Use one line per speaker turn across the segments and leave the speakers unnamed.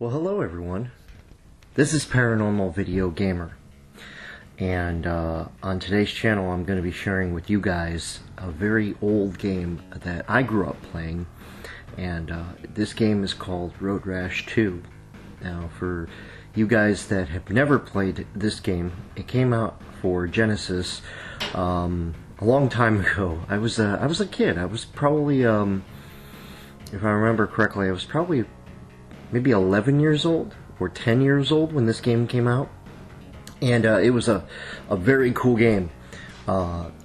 Well, hello everyone. This is Paranormal Video Gamer, and on today's channel I'm going to be sharing with you guys a very old game that I grew up playing, and this game is called Rash 2. Now, for you guys that have never played this game, it came out for Genesis a long time ago. I was a kid. I was probably, if I remember correctly, I was probably maybe 11 years old or 10 years old when this game came out, and it was a very cool game.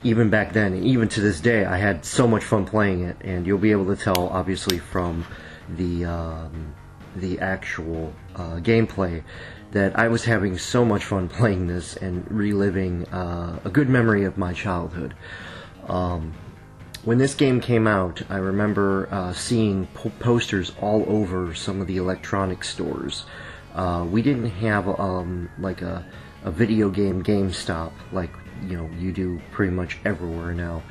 Even back then, and even to this day, I had so much fun playing it, and you'll be able to tell obviously from the actual gameplay that I was having so much fun playing this and reliving a good memory of my childhood. When this game came out, I remember seeing posters all over some of the electronic stores. We didn't have like a video game GameStop like you do pretty much everywhere now.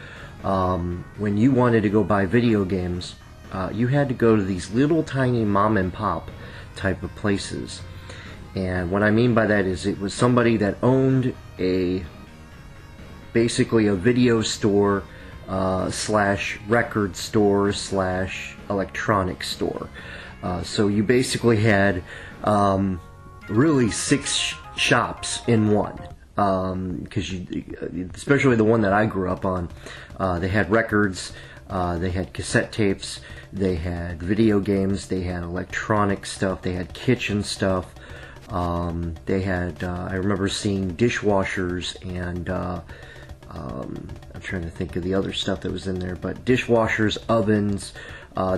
When you wanted to go buy video games, you had to go to these little tiny mom and pop type of places. And what I mean by that is it was somebody that owned basically a video store slash record store slash electronic store. So you basically had really 6 shops in one, because especially the one that I grew up on, they had records, they had cassette tapes, they had video games, they had electronic stuff, they had kitchen stuff, they had I remember seeing dishwashers and I'm trying to think of the other stuff that was in there, but dishwashers, ovens,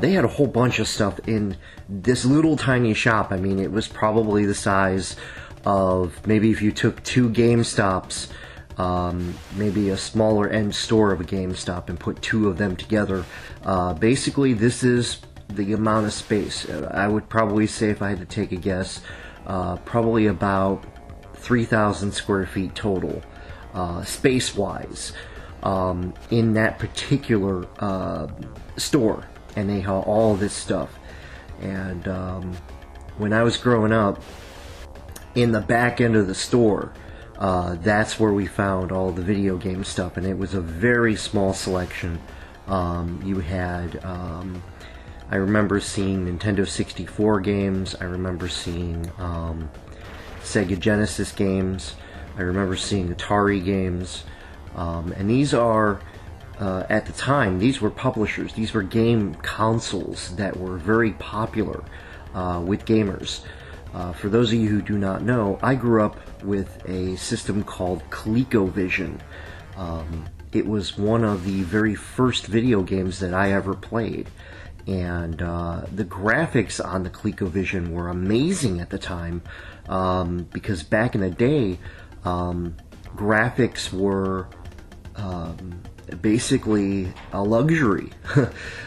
they had a whole bunch of stuff in this little tiny shop. I mean, it was probably the size of maybe if you took 2 GameStops, maybe a smaller end store of a GameStop, and put 2 of them together. Basically, this is the amount of space. I would probably say, if I had to take a guess, probably about 3,000 square feet total. Space-wise, in that particular store, and they had all this stuff. And when I was growing up, in the back end of the store, that's where we found all the video game stuff, and it was a very small selection. You had, I remember seeing Nintendo 64 games, I remember seeing Sega Genesis games, I remember seeing Atari games, and these are, at the time, these were publishers, these were game consoles that were very popular with gamers. For those of you who do not know, I grew up with a system called ColecoVision. It was one of the very first video games that I ever played, and the graphics on the ColecoVision were amazing at the time, because back in the day, graphics were basically a luxury.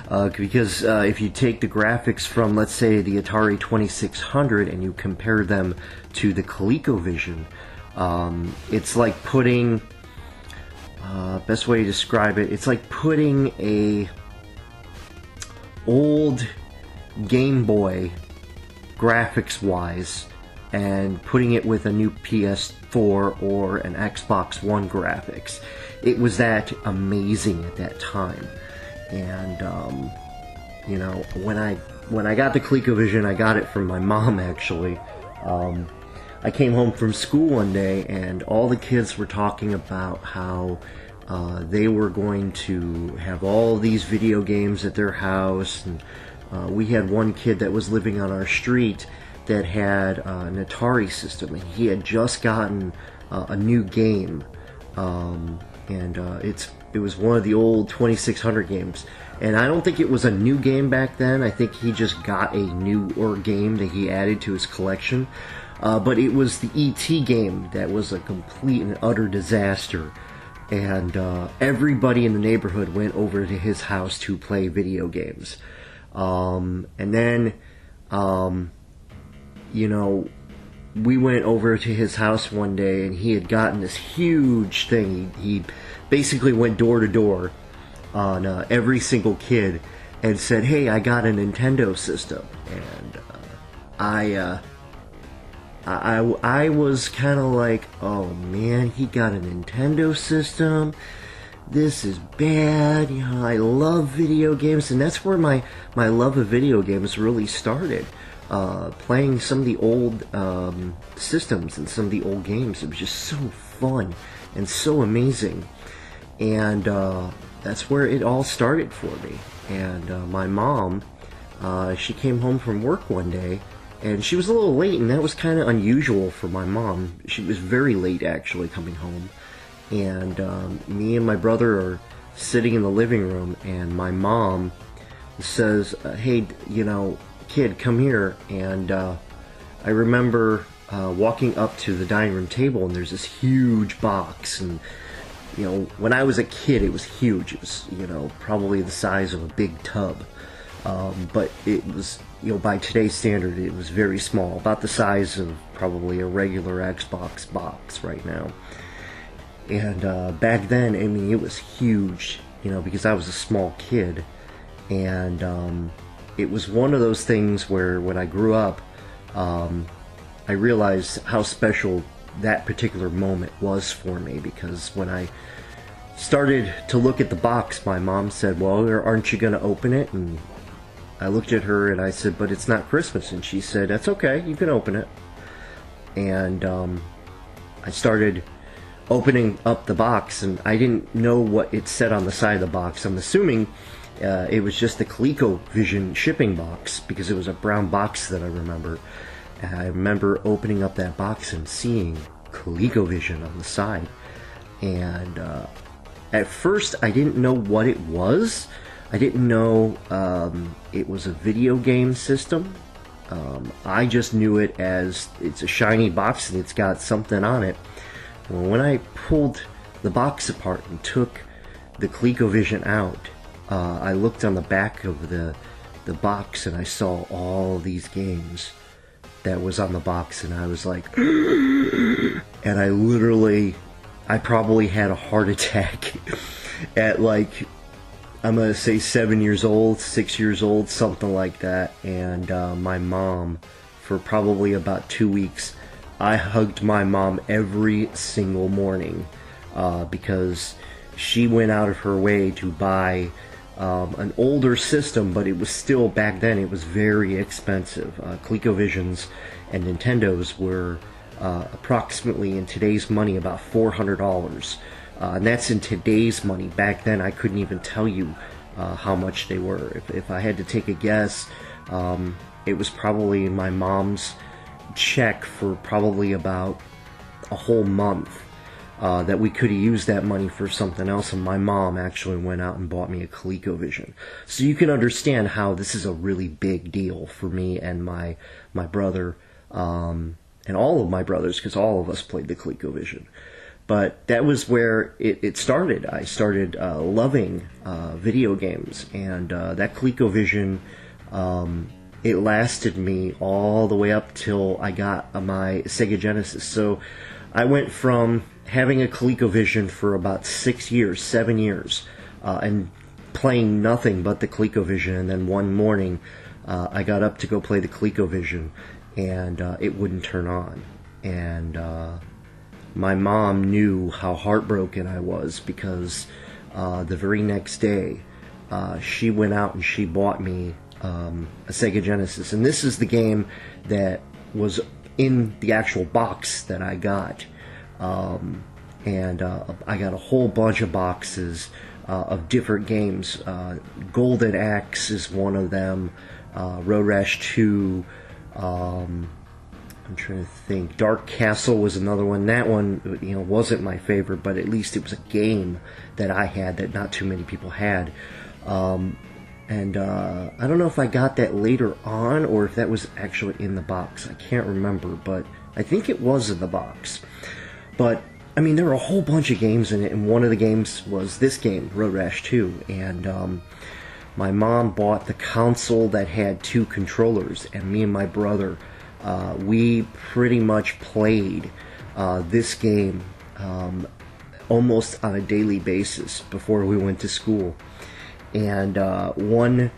Because if you take the graphics from, let's say, the Atari 2600 and you compare them to the ColecoVision, it's like putting, best way to describe it, it's like putting a old Game Boy graphics wise and putting it with a new PS4 or an Xbox One graphics. It was that amazing at that time. And when I got the ColecoVision, I got it from my mom, actually. I came home from school one day, and all the kids were talking about how they were going to have all these video games at their house, and we had one kid that was living on our street that had an Atari system, and he had just gotten a new game, and it was one of the old 2600 games, and I don't think it was a new game back then. I think he just got a newer game that he added to his collection, but it was the E.T. game that was a complete and utter disaster, and everybody in the neighborhood went over to his house to play video games, and then we went over to his house one day, and he had gotten this huge thing. He basically went door to door on every single kid and said, "Hey, I got a Nintendo system." And I was kind of like, oh man, he got a Nintendo system. This is bad. You know, I love video games, and that's where my love of video games really started. Playing some of the old systems and some of the old games. It was just so fun and so amazing. And that's where it all started for me. And my mom, she came home from work one day, and she was a little late, and that was kind of unusual for my mom. She was very late, actually, coming home. And me and my brother are sitting in the living room, and my mom says, hey, you know, kid, come here. And I remember walking up to the dining room table, and there's this huge box. And, you know, when I was a kid, it was huge. It was, you know, probably the size of a big tub. But it was, you know, by today's standard, it was very small, about the size of probably a regular Xbox box right now. And back then, I mean, it was huge, you know, because I was a small kid. And it was one of those things where when I grew up, I realized how special that particular moment was for me, because when I started to look at the box, my mom said, well, aren't you going to open it? And I looked at her and I said, but it's not Christmas. And she said, that's okay, you can open it. And I started opening up the box, and I didn't know what it said on the side of the box. I'm assuming it was just the ColecoVision shipping box, because it was a brown box that I remember. And I remember opening up that box and seeing ColecoVision on the side. And at first I didn't know what it was. I didn't know it was a video game system. I just knew it as it's a shiny box and it's got something on it. Well, when I pulled the box apart and took the ColecoVision out, I looked on the back of the box and I saw all these games that was on the box, and I was like, and I probably had a heart attack at, like, I'm gonna say 7 years old, 6 years old, something like that. And my mom, for probably about 2 weeks, I hugged my mom every single morning because she went out of her way to buy an older system, but it was still, back then, it was very expensive. ColecoVisions and Nintendos were approximately, in today's money, about $400. And that's in today's money. Back then, I couldn't even tell you how much they were. If I had to take a guess, it was probably my mom's check for probably about a whole month that we could have used that money for something else, and my mom actually went out and bought me a ColecoVision. So you can understand how this is a really big deal for me and my brother, and all of my brothers, because all of us played the ColecoVision. But that was where it started. I started loving video games, and that ColecoVision, it lasted me all the way up till I got my Sega Genesis. So I went from having a ColecoVision for about 7 years, and playing nothing but the ColecoVision, and then one morning I got up to go play the ColecoVision, and it wouldn't turn on. And my mom knew how heartbroken I was, because the very next day she went out and she bought me a Sega Genesis. And this is the game that was in the actual box that I got. And I got a whole bunch of boxes of different games. Golden Axe is one of them. Road Rash 2. I'm trying to think. Dark Castle was another one. That one, you know, wasn't my favorite, but at least it was a game that I had that not too many people had. And I don't know if I got that later on or if that was actually in the box. I can't remember, but I think it was in the box. But, I mean, there were a whole bunch of games in it, and one of the games was this game, Road Rash 2. And my mom bought the console that had 2 controllers, and me and my brother, we pretty much played this game almost on a daily basis before we went to school. And one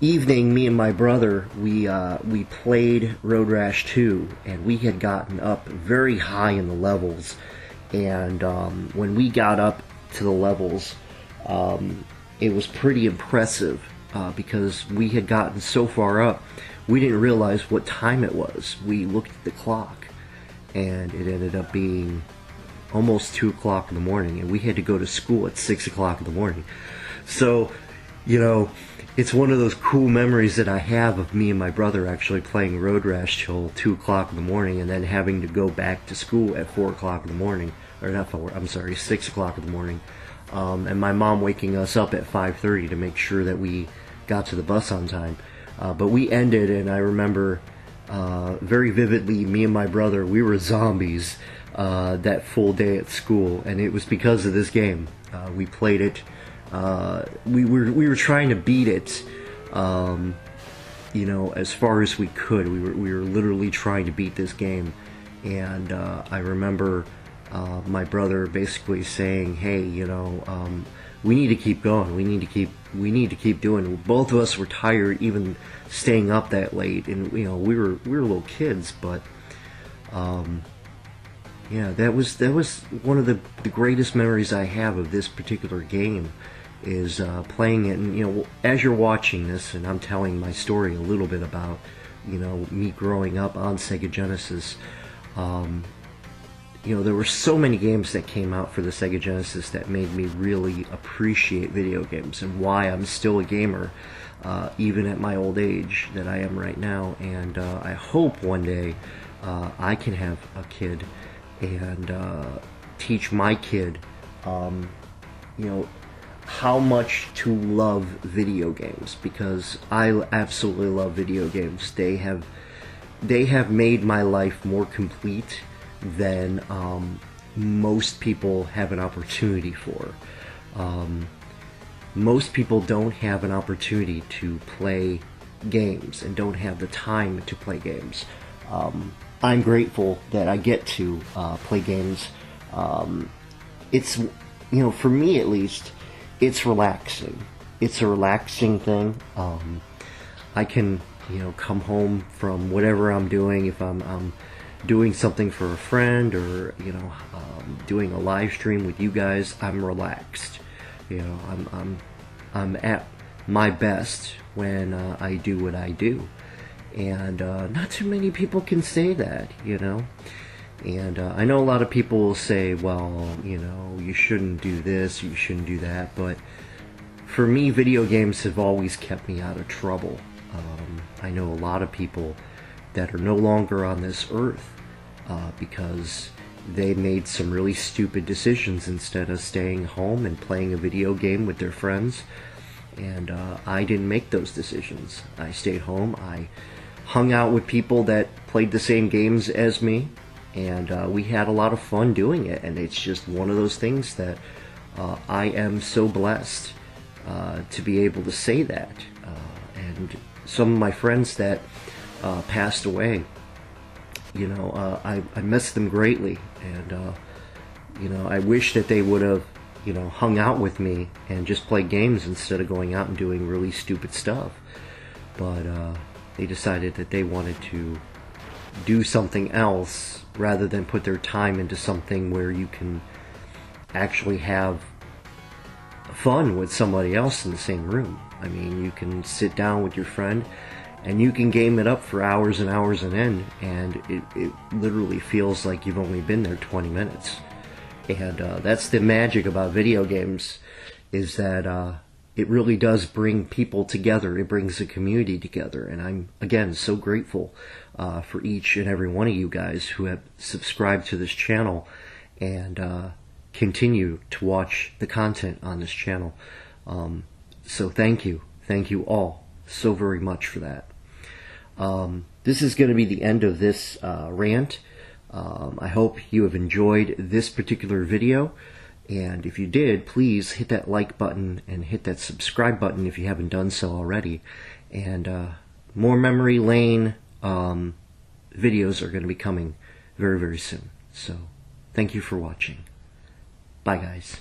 evening, me and my brother, we played Road Rash 2, and we had gotten up very high in the levels. And when we got up to the levels, it was pretty impressive because we had gotten so far up, we didn't realize what time it was. We looked at the clock, and it ended up being almost 2 o'clock in the morning, and we had to go to school at 6 o'clock in the morning. So, you know, it's one of those cool memories that I have of me and my brother actually playing Road Rash till 2 o'clock in the morning, and then having to go back to school at 4 o'clock in the morning, or not 4, I'm sorry, 6 o'clock in the morning, and my mom waking us up at 5:30 to make sure that we got to the bus on time. But we ended, and I remember very vividly, me and my brother, we were zombies that full day at school, and it was because of this game. We played it. We were trying to beat it, you know, as far as we could. We were literally trying to beat this game, and I remember my brother basically saying, "Hey, you know, we need to keep going. We need to keep doing it." Both of us were tired, even staying up that late, and you know, we were little kids, but yeah, that was one of the greatest memories I have of this particular game, is playing it. And you know, as you're watching this, and I'm telling my story a little bit about, you know, me growing up on Sega Genesis. You know, there were so many games that came out for the Sega Genesis that made me really appreciate video games, and why I'm still a gamer, even at my old age that I am right now. And I hope one day I can have a kid and teach my kid, you know, how much to love video games, because I absolutely love video games. They have made my life more complete than most people have an opportunity for. Most people don't have an opportunity to play games and don't have the time to play games. I'm grateful that I get to play games. It's, you know, for me at least, it's relaxing. It's a relaxing thing. I can, you know, come home from whatever I'm doing, if I'm doing something for a friend, or you know, doing a live stream with you guys, I'm relaxed. You know, I'm at my best when I do what I do, and not too many people can say that, you know. And I know a lot of people will say, well, you know, you shouldn't do this, you shouldn't do that, but for me, video games have always kept me out of trouble. I know a lot of people that are no longer on this earth because they made some really stupid decisions instead of staying home and playing a video game with their friends. And I didn't make those decisions. I stayed home. I hung out with people that played the same games as me, and we had a lot of fun doing it. And it's just one of those things that I am so blessed to be able to say that. And some of my friends that passed away, you know, I miss them greatly, and you know, I wish that they would have, you know, hung out with me and just played games instead of going out and doing really stupid stuff. But they decided that they wanted to do something else rather than put their time into something where you can actually have fun with somebody else in the same room. I mean, you can sit down with your friend and you can game it up for hours and hours on end, and it literally feels like you've only been there 20 minutes. And that's the magic about video games, is that it really does bring people together. It brings a community together, and I'm, again, so grateful for each and every one of you guys who have subscribed to this channel and continue to watch the content on this channel. So thank you all so very much for that. This is going to be the end of this rant. I hope you have enjoyed this particular video, and if you did, please hit that like button and hit that subscribe button if you haven't done so already. And more Memory Lane videos are going to be coming very, very soon. So thank you for watching. Bye, guys.